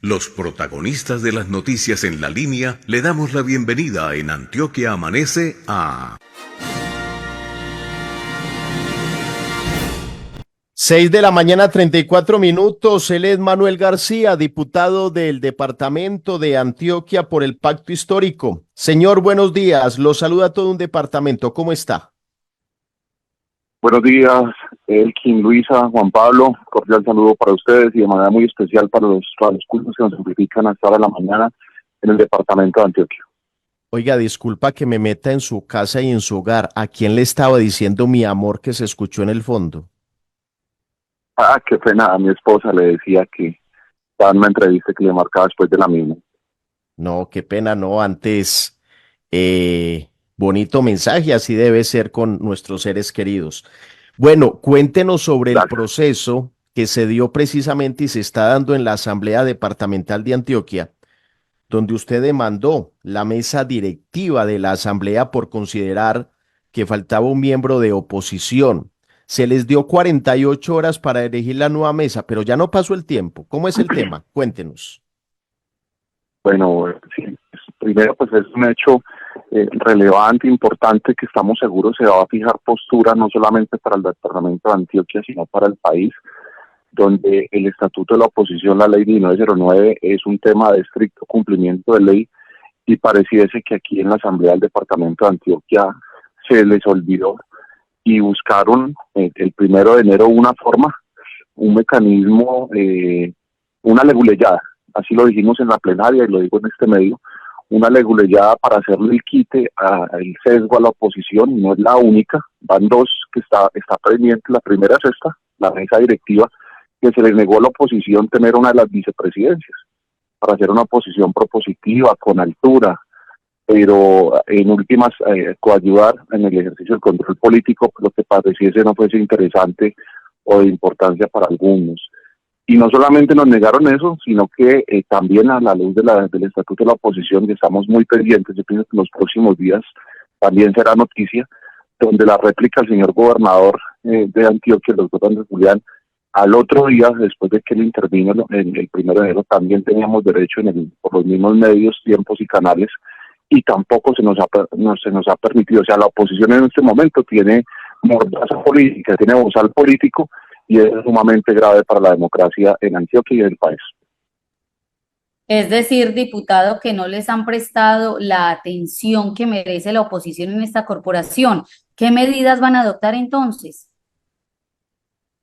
Los protagonistas de las noticias en la línea le damos la bienvenida en Antioquia Amanece a 6 de la mañana, 34 minutos. Él es Manuel García, diputado del departamento de Antioquia por el Pacto Histórico. Señor, buenos días. Lo saluda todo un departamento. ¿Cómo está? Buenos días, Elkin, Luisa, Juan Pablo, cordial saludo para ustedes y de manera muy especial para los cultos que nos amplifican hasta ahora de la mañana en el departamento de Antioquia. Oiga, disculpa que me meta en su casa y en su hogar. ¿A quién le estaba diciendo mi amor que se escuchó en el fondo? Qué pena, a mi esposa le decía que estaba en una entrevista que le marcaba después de la misma. No, qué pena, no. Antes, bonito mensaje, así debe ser con nuestros seres queridos. Bueno, cuéntenos sobre el Gracias. proceso que se dio precisamente y se está dando en la Asamblea Departamental de Antioquia, donde usted demandó la mesa directiva de la Asamblea por considerar que faltaba un miembro de oposición. Se les dio 48 horas para elegir la nueva mesa, pero ya no pasó el tiempo. ¿Cómo es el tema? Cuéntenos. Bueno, sí, primero pues es un hecho relevante, importante, que estamos seguros se va a fijar postura no solamente para el departamento de Antioquia, sino para el país, donde el Estatuto de la Oposición, la Ley 1909, es un tema de estricto cumplimiento de ley, y pareciese que aquí en la Asamblea del Departamento de Antioquia se les olvidó y buscaron el 1 de enero una forma, un mecanismo, una leguleyada, así lo dijimos en la plenaria y lo digo en este medio, una leguleyada para hacerle el quite al sesgo a la oposición, y no es la única, van dos que está pendiente. La primera es esta, la mesa directiva, que se les negó a la oposición tener una de las vicepresidencias, para hacer una oposición propositiva, con altura, pero en últimas coadyuvar en el ejercicio del control político, lo que pareciese no fuese interesante o de importancia para algunos. Y no solamente nos negaron eso, sino que también a la luz del Estatuto de la Oposición, que estamos muy pendientes, yo pienso que en los próximos días también será noticia, donde la réplica al señor gobernador de Antioquia, el doctor Andrés Julián, al otro día, después de que él intervino en el 1 de enero, también teníamos derecho por los mismos medios, tiempos y canales, y tampoco se nos ha permitido. O sea, la oposición en este momento tiene mordaza política, tiene bozal político, y es sumamente grave para la democracia en Antioquia y en el país. Es decir, diputado, que no les han prestado la atención que merece la oposición en esta corporación. ¿Qué medidas van a adoptar entonces?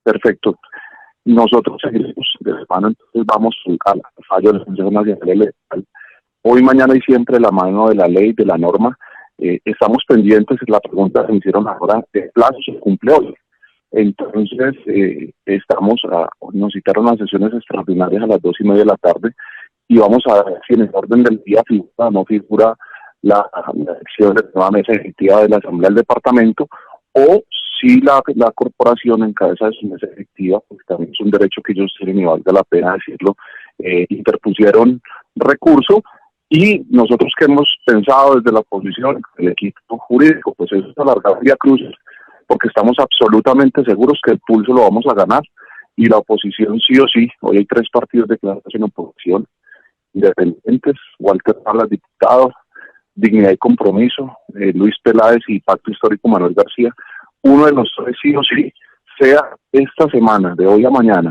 Perfecto. Nosotros seguimos de la mano, entonces vamos al fallo del Consejo Nacional Electoral. Hoy, mañana y siempre, de la mano de la ley, de la norma. Estamos pendientes, la pregunta que me hicieron ahora, el plazo se cumple hoy. Entonces, nos citaron las sesiones extraordinarias a las 2:30 de la tarde, y vamos a ver si en el orden del día figura o no figura la elección de la nueva mesa ejecutiva de la Asamblea del Departamento, o si la corporación en cabeza de su mesa ejecutiva, porque también es un derecho que ellos tienen y valga la pena decirlo, interpusieron recurso. Y nosotros, que hemos pensado desde la oposición, el equipo jurídico, pues es alargar vía cruces, porque estamos absolutamente seguros que el pulso lo vamos a ganar, y la oposición sí o sí. Hoy hay 3 partidos declarados en oposición, independientes: Walter Salas, diputado; Dignidad y Compromiso, Luis Peláez; y Pacto Histórico, Manuel García. Uno de los 3 sí o sí, sea esta semana, de hoy a mañana,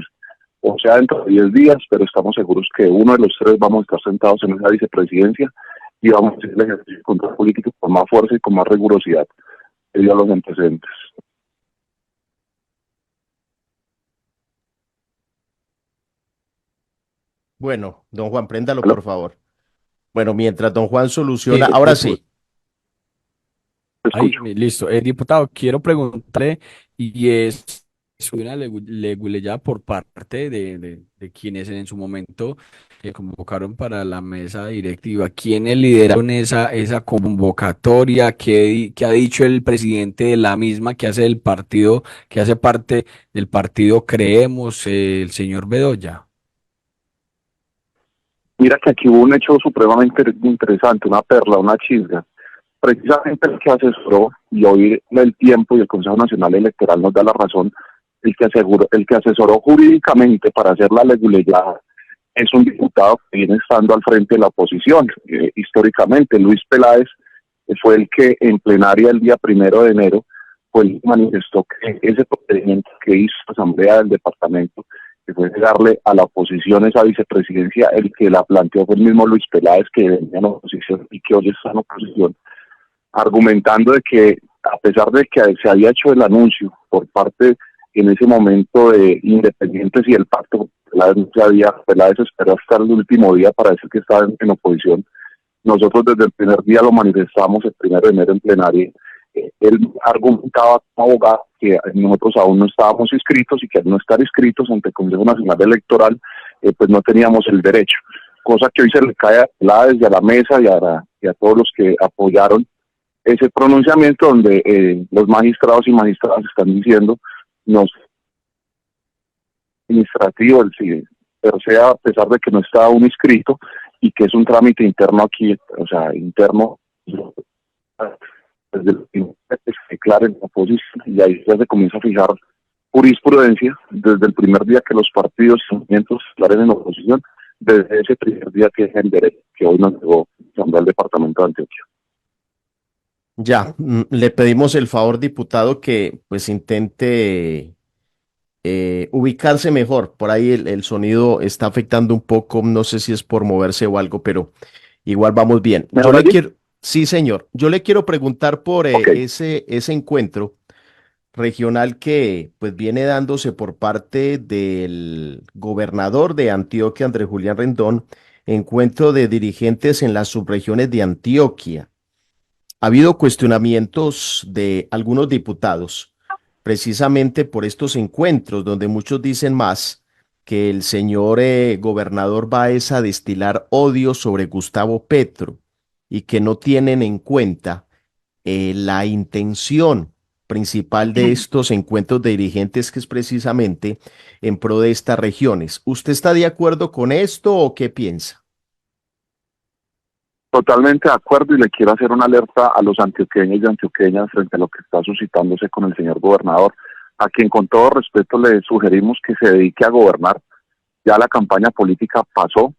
o sea dentro de 10 días, pero estamos seguros que uno de los 3 vamos a estar sentados en esa vicepresidencia, y vamos a hacer el ejercicio de control político con más fuerza y con más rigurosidad debido a los antecedentes. Bueno, don Juan, préndalo, ¿Aló? por favor. Bueno, mientras don Juan soluciona, Eh, ahora dipu- sí. Te Ahí, escucho. listo. Diputado, quiero preguntarle, y es una leguleyada por parte de quienes en su momento convocaron para la mesa directiva. ¿Quiénes lideraron esa convocatoria? ¿Qué ha dicho el presidente de la misma, que hace del partido, que hace parte del partido Creemos, el señor Bedoya? Mira que aquí hubo un hecho supremamente interesante, una perla, una chisga. Precisamente el que asesoró, y hoy el tiempo y el Consejo Nacional Electoral nos da la razón, el que asesoró jurídicamente para hacer la leguleyada es un diputado que viene estando al frente de la oposición. Históricamente, Luis Peláez fue el que en plenaria el día 1 de enero fue el que manifestó que ese procedimiento que hizo la Asamblea del Departamento, que fue darle a la oposición esa vicepresidencia, el que la planteó fue el mismo Luis Peláez, que venía en oposición y que hoy está en oposición, argumentando de que a pesar de que se había hecho el anuncio por parte en ese momento de Independientes y el pacto, Peláez esperó hasta el último día para decir que estaba en oposición. Nosotros desde el primer día lo manifestamos el 1 de enero en plenaria. Él argumentaba como abogado que nosotros aún no estábamos inscritos y que al no estar inscritos ante el Consejo Nacional Electoral, pues no teníamos el derecho, cosa que hoy se le cae a Peláez y a la mesa y a todos los que apoyaron ese pronunciamiento, donde los magistrados y magistradas están diciendo nos administrativo, pero sea a pesar de que no está aún inscrito y que es un trámite interno aquí, o sea, interno, desde el que se declara en la oposición, y ahí ya se comienza a fijar jurisprudencia desde el primer día que los partidos y movimientos declaren en oposición, desde ese primer día que es el derecho que hoy nos llegó al departamento de Antioquia. Ya, le pedimos el favor, diputado, que pues intente ubicarse mejor. Por ahí el sonido está afectando un poco, no sé si es por moverse o algo, pero igual vamos bien. Yo le quiero, sí, señor, yo le quiero preguntar por ese encuentro regional que pues viene dándose por parte del gobernador de Antioquia, Andrés Julián Rendón, encuentro de dirigentes en las subregiones de Antioquia. Ha habido cuestionamientos de algunos diputados precisamente por estos encuentros, donde muchos dicen más que el señor gobernador va a destilar odio sobre Gustavo Petro y que no tienen en cuenta la intención principal de estos encuentros de dirigentes, que es precisamente en pro de estas regiones. ¿Usted está de acuerdo con esto o qué piensa? Totalmente de acuerdo, y le quiero hacer una alerta a los antioqueños y antioqueñas frente a lo que está suscitándose con el señor gobernador, a quien con todo respeto le sugerimos que se dedique a gobernar. Ya la campaña política pasó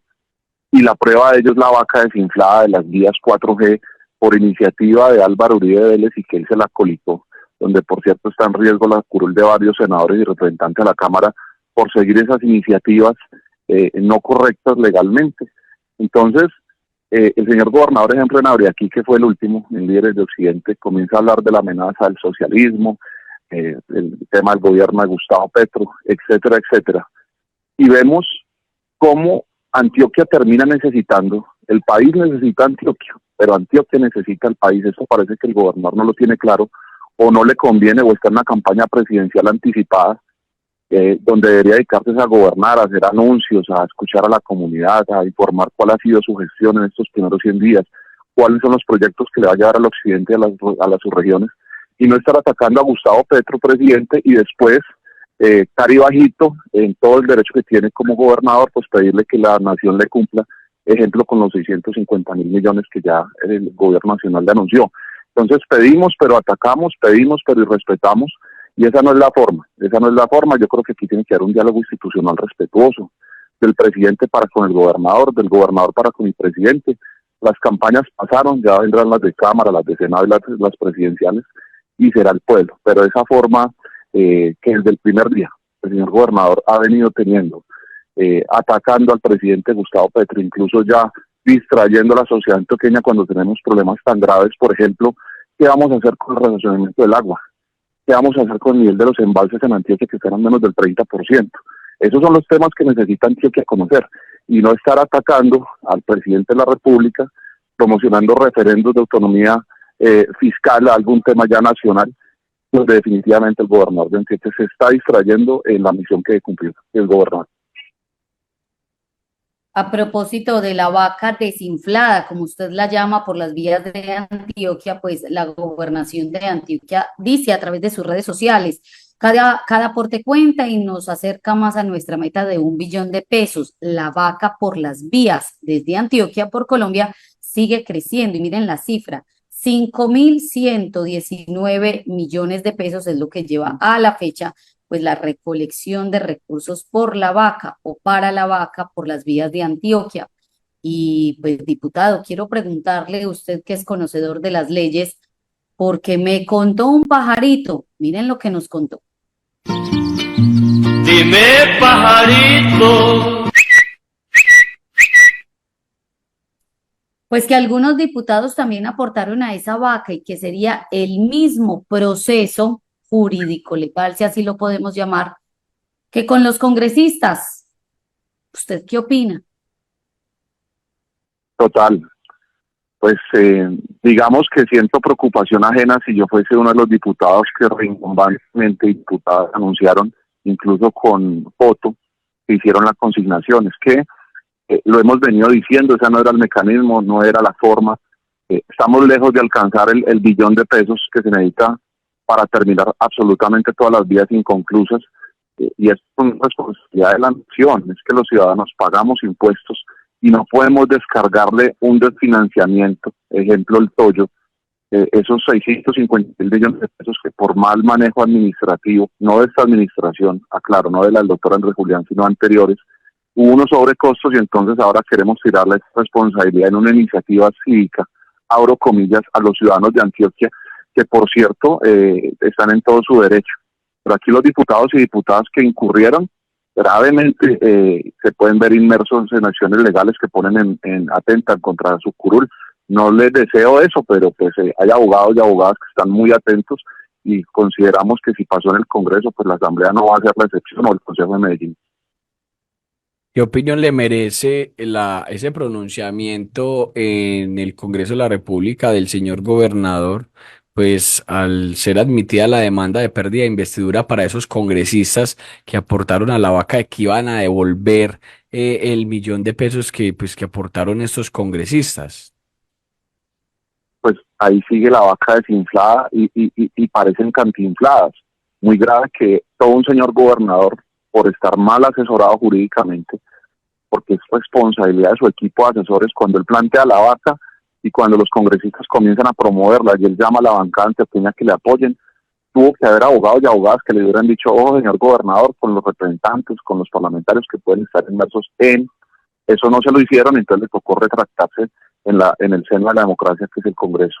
y la prueba de ello es la vaca desinflada de las vías 4G por iniciativa de Álvaro Uribe Vélez, y que él se la colitó, donde por cierto está en riesgo la curul de varios senadores y representantes de la Cámara por seguir esas iniciativas no correctas legalmente. Entonces, el señor gobernador, ejemplo, en Abriaquí, que fue el último en Líderes de Occidente, comienza a hablar de la amenaza del socialismo, el tema del gobierno de Gustavo Petro, etcétera, etcétera. Y vemos cómo Antioquia termina necesitando, el país necesita Antioquia, pero Antioquia necesita el país. Eso parece que el gobernador no lo tiene claro, o no le conviene, o está en una campaña presidencial anticipada, donde debería dedicarse a gobernar, a hacer anuncios, a escuchar a la comunidad, a informar cuál ha sido su gestión en estos primeros 100 días, cuáles son los proyectos que le va a llevar al occidente, a las subregiones, y no estar atacando a Gustavo Petro, presidente, y después, cari bajito, en todo el derecho que tiene como gobernador, pues pedirle que la nación le cumpla, ejemplo, con los 650.000 millones que ya el gobierno nacional le anunció. Entonces pedimos, pero atacamos, pedimos, pero irrespetamos. Y esa no es la forma, yo creo que aquí tiene que haber un diálogo institucional respetuoso, del presidente para con el gobernador, del gobernador para con el presidente. Las campañas pasaron, ya vendrán las de Cámara, las de Senado y las presidenciales, y será el pueblo. Pero esa forma que desde el primer día el señor gobernador ha venido teniendo, atacando al presidente Gustavo Petro, incluso ya distrayendo a la sociedad antioqueña cuando tenemos problemas tan graves, por ejemplo, ¿qué vamos a hacer con el racionamiento del agua? ¿Qué vamos a hacer con el nivel de los embalses en Antioquia, que están a menos del 30%? Esos son los temas que necesita Antioquia conocer, y no estar atacando al presidente de la República, promocionando referendos de autonomía fiscal a algún tema ya nacional, donde definitivamente el gobernador de Antioquia se está distrayendo en la misión que debe cumplir el gobernador. A propósito de la vaca desinflada, como usted la llama, por las vías de Antioquia, pues la gobernación de Antioquia dice a través de sus redes sociales, cada aporte cuenta y nos acerca más a nuestra meta de 1 billón de pesos. La vaca por las vías desde Antioquia por Colombia sigue creciendo, y miren la cifra, 5.119 millones de pesos es lo que lleva a la fecha pues la recolección de recursos por la vaca o para la vaca por las vías de Antioquia. Y pues, diputado, quiero preguntarle, usted que es conocedor de las leyes, porque me contó un pajarito, miren lo que nos contó. Dime, pajarito. Pues que algunos diputados también aportaron a esa vaca y que sería el mismo proceso jurídico legal, si así lo podemos llamar, que con los congresistas. ¿Usted qué opina? Total. Pues digamos que siento preocupación ajena si yo fuese uno de los diputados que rimbombantemente diputados anunciaron, incluso con foto, que hicieron la consignación. Es que lo hemos venido diciendo, ese no era el mecanismo, no era la forma. Estamos lejos de alcanzar el billón de pesos que se necesita para terminar absolutamente todas las vías inconclusas, y es una responsabilidad de la nación. Es que los ciudadanos pagamos impuestos y no podemos descargarle un desfinanciamiento, ejemplo el Toyo, esos 650.000 millones de pesos que por mal manejo administrativo, no de esta administración, aclaro, no de la del doctor Andrés Julián, sino anteriores, hubo unos sobrecostos, y entonces ahora queremos tirarle esta responsabilidad en una iniciativa cívica, abro comillas, a los ciudadanos de Antioquia, que por cierto están en todo su derecho. Pero aquí los diputados y diputadas que incurrieron gravemente se pueden ver inmersos en acciones legales que ponen atentan contra su curul. No les deseo eso, pero pues hay abogados y abogadas que están muy atentos, y consideramos que si pasó en el Congreso, pues la Asamblea no va a ser la excepción, o el Consejo de Medellín. ¿Qué opinión le merece ese pronunciamiento en el Congreso de la República del señor gobernador? Pues al ser admitida la demanda de pérdida de investidura para esos congresistas que aportaron a la vaca, de que iban a devolver el millón de pesos que aportaron estos congresistas. Pues ahí sigue la vaca desinflada y parecen cantinfladas. Muy grave que todo un señor gobernador, por estar mal asesorado jurídicamente, porque es responsabilidad de su equipo de asesores, cuando él plantea la vaca y cuando los congresistas comienzan a promoverla y él llama a la bancada antioqueña que le apoyen, tuvo que haber abogados y abogadas que le hubieran dicho: ojo, señor gobernador, con los representantes, con los parlamentarios que pueden estar inmersos en eso. No se lo hicieron, entonces le tocó retractarse en el seno de la democracia, que es el Congreso.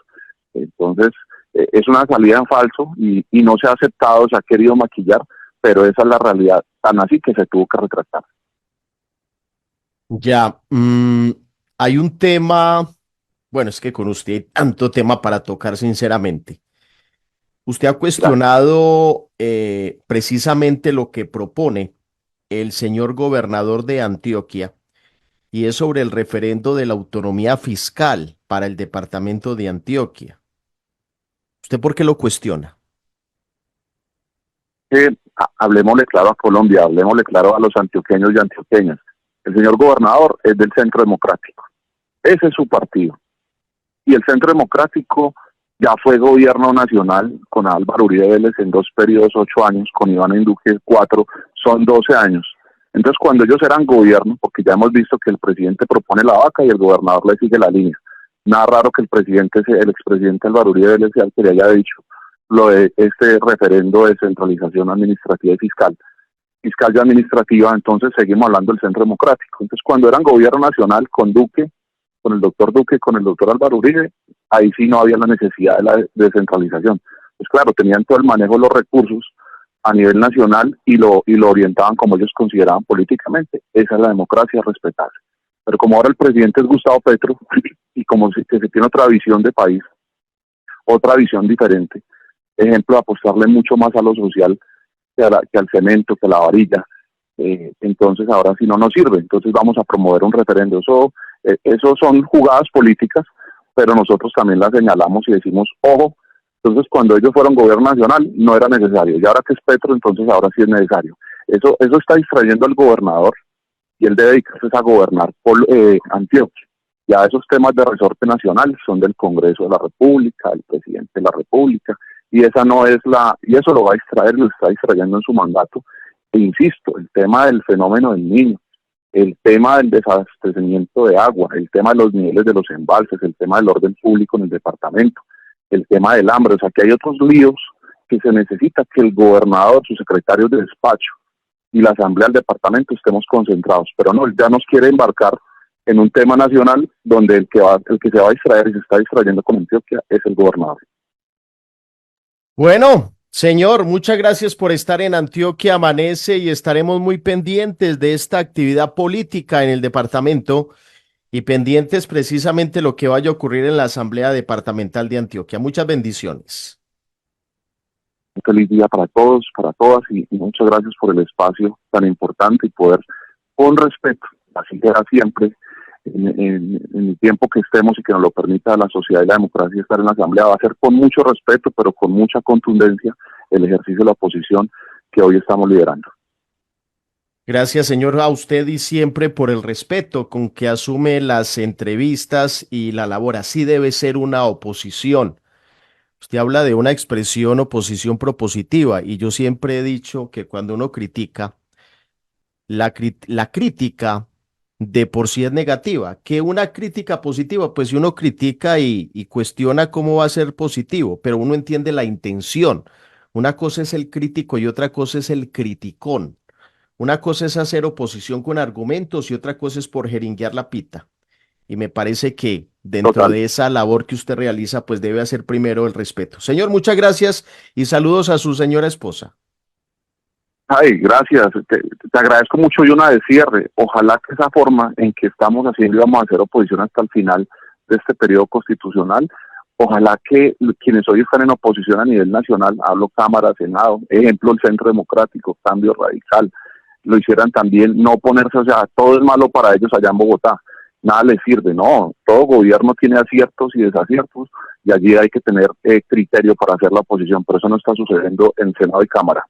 Entonces es una salida en falso y no se ha aceptado, se ha querido maquillar, pero esa es la realidad, tan así que se tuvo que retractar. Ya, hay un tema, bueno, es que con usted hay tanto tema para tocar, sinceramente. Usted ha cuestionado precisamente lo que propone el señor gobernador de Antioquia, y es sobre el referendo de la autonomía fiscal para el departamento de Antioquia. ¿Usted por qué lo cuestiona? Hablemosle claro a Colombia, hablemosle claro a los antioqueños y antioqueñas. El señor gobernador es del Centro Democrático, ese es su partido, y el Centro Democrático ya fue gobierno nacional con Álvaro Uribe Vélez en 2 periodos, 8 años, con Iván Duque 4, son 12 años. Entonces, cuando ellos eran gobierno, porque ya hemos visto que el presidente propone la vaca y el gobernador le sigue la línea, nada raro que el expresidente Álvaro Uribe Vélez sea el que le haya dicho lo de este referendo de centralización administrativa y fiscal y administrativa. Entonces seguimos hablando del Centro Democrático. Entonces, cuando eran gobierno nacional con Duque, con el doctor Duque, con el doctor Álvaro Uribe, ahí sí no había la necesidad de la descentralización. Pues claro, tenían todo el manejo de los recursos a nivel nacional y lo orientaban como ellos consideraban políticamente. Esa es la democracia, respetarse. Pero como ahora el presidente es Gustavo Petro y como se tiene otra visión de país, otra visión diferente, ejemplo, apostarle mucho más a lo social que al cemento, que a la varilla, entonces ahora sí no nos sirve. Entonces vamos a promover un referendo. Eso son jugadas políticas, pero nosotros también las señalamos y decimos: ojo. Entonces, cuando ellos fueron gobierno nacional no era necesario, y ahora que es Petro, entonces ahora sí es necesario. Eso está distrayendo al gobernador, y él debe dedicarse a gobernar por Antioquia. Ya esos temas de resorte nacional son del Congreso de la República, del presidente de la República, y esa no es y eso lo va a distraer, lo está distrayendo en su mandato. E insisto, el tema del fenómeno del Niño, el tema del desabastecimiento de agua, el tema de los niveles de los embalses, el tema del orden público en el departamento, el tema del hambre, o sea que hay otros líos que se necesita que el gobernador, sus secretarios de despacho y la asamblea del departamento estemos concentrados, pero no, él ya nos quiere embarcar en un tema nacional donde el que se va a distraer y se está distrayendo con Antioquia es el gobernador. Bueno, señor, muchas gracias por estar en Antioquia Amanece y estaremos muy pendientes de esta actividad política en el departamento y pendientes precisamente lo que vaya a ocurrir en la Asamblea Departamental de Antioquia. Muchas bendiciones. Un feliz día para todos, para todas y muchas gracias por el espacio tan importante y poder, con respeto, así será siempre, en el tiempo que estemos y que nos lo permita la sociedad y la democracia estar en la Asamblea, va a ser con mucho respeto, pero con mucha contundencia el ejercicio de la oposición que hoy estamos liderando. Gracias, señor, a usted y siempre por el respeto con que asume las entrevistas y la labor. Así debe ser una oposición. Usted habla de una expresión oposición propositiva y yo siempre he dicho que cuando uno critica, la crítica de por sí es negativa. ¿Que una crítica positiva? Pues si uno critica y cuestiona cómo va a ser positivo, pero uno entiende la intención. Una cosa es el crítico y otra cosa es el criticón. Una cosa es hacer oposición con argumentos y otra cosa es por jeringuear la pita. Y me parece que dentro de esa labor que usted realiza, pues debe hacer primero el respeto. Señor, muchas gracias y saludos a su señora esposa. Ay, gracias, te agradezco mucho y una de cierre. Ojalá que esa forma en que estamos haciendo y vamos a hacer oposición hasta el final de este periodo constitucional, ojalá que quienes hoy están en oposición a nivel nacional, hablo Cámara, Senado, ejemplo el Centro Democrático, Cambio Radical, lo hicieran también, no ponerse, o sea, todo es malo para ellos allá en Bogotá, nada les sirve, no, todo gobierno tiene aciertos y desaciertos y allí hay que tener criterio para hacer la oposición, pero eso no está sucediendo en Senado y Cámara.